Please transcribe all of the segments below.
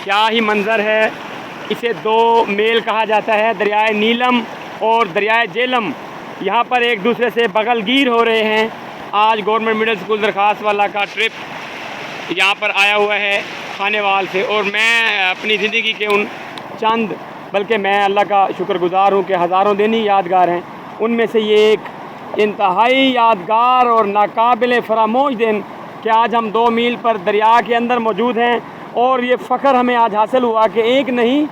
क्या ही मंज़र है। इसे दो मेल कहा जाता है, दरियाए नीलम और दरियाए जेलम। यहाँ पर एक दूसरे से बगलगीर हो रहे हैं। आज गवर्नमेंट मिडिल स्कूल दरखास्त वाला का ट्रिप यहाँ पर आया हुआ है खानेवाल से, और मैं अपनी ज़िंदगी के उन चंद, बल्कि मैं अल्लाह का शुक्रगुज़ार हूँ कि हज़ारों दिन ही यादगार हैं, उनमें से ये एक इंतहाई यादगार और नाकाबिल फरामोश दिन कि आज हम 2 मील पर दरिया के अंदर मौजूद हैं। और ये फ़ख्र हमें आज हासिल हुआ कि एक नहीं,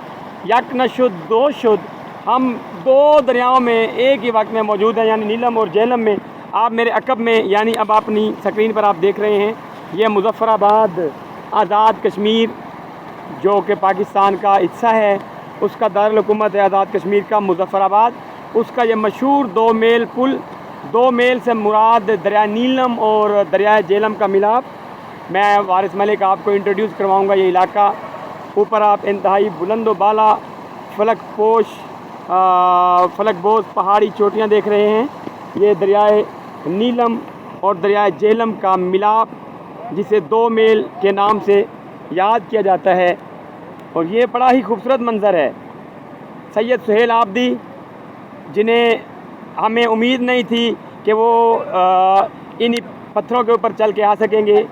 यक न शुद्ध दो शुद्ध, हम 2 दरियाओं में एक ही वक्त में मौजूद हैं, यानी नीलम और जेहलम में। आप मेरे अकब में, यानी अब अपनी स्क्रीन पर आप देख रहे हैं, ये मुज़फ़्फ़राबाद आज़ाद कश्मीर जो कि पाकिस्तान का हिस्सा है, उसका दारुल हुकूमत है आज़ाद कश्मीर का मुज़फ़्फ़राबाद। उसका ये मशहूर 2 मील पुल, 2 मील से मुराद दरिया नीलम और दरिया जेहलम का मिलाप। मैं वारिस मलिक आपको इंट्रोड्यूस करवाऊँगा ये इलाका। ऊपर आप इंतहाई बुलंद व बाला फलकबोज पहाड़ी चोटियाँ देख रहे हैं। ये दरियाए नीलम और दरियाए जेहलम का मिलाप, जिसे 2 मील के नाम से याद किया जाता है, और ये बड़ा ही खूबसूरत मंज़र है। सैयद सुहेल आबदी, जिन्हें हमें उम्मीद नहीं थी कि वो इन्हीं पत्थरों के ऊपर चल के आ सकेंगे।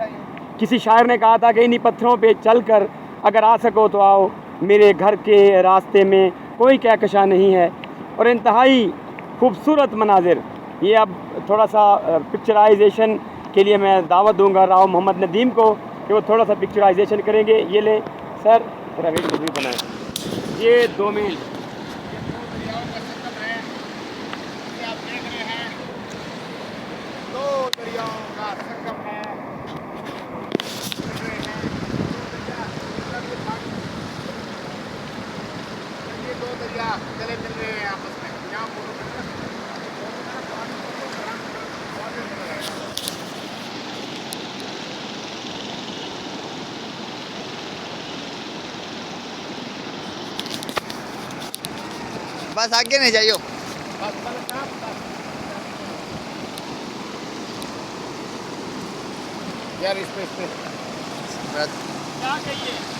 किसी शायर ने कहा था कि इन्हीं पत्थरों पे चलकर अगर आ सको तो आओ, मेरे घर के रास्ते में कोई कहकशां नहीं है। और इंतहाई खूबसूरत मनाजिर। ये अब थोड़ा सा पिक्चराइजेशन के लिए मैं दावत दूंगा राव मोहम्मद नदीम को कि वो थोड़ा सा पिक्चराइजेशन करेंगे। ये ले सर, थोड़ा वीडियो बनाएं। ये 2 मील चले मिल रहे हैं आपस में। यहाँ बस आगे नहीं जाइयो। यार इस पे क्या कहिए।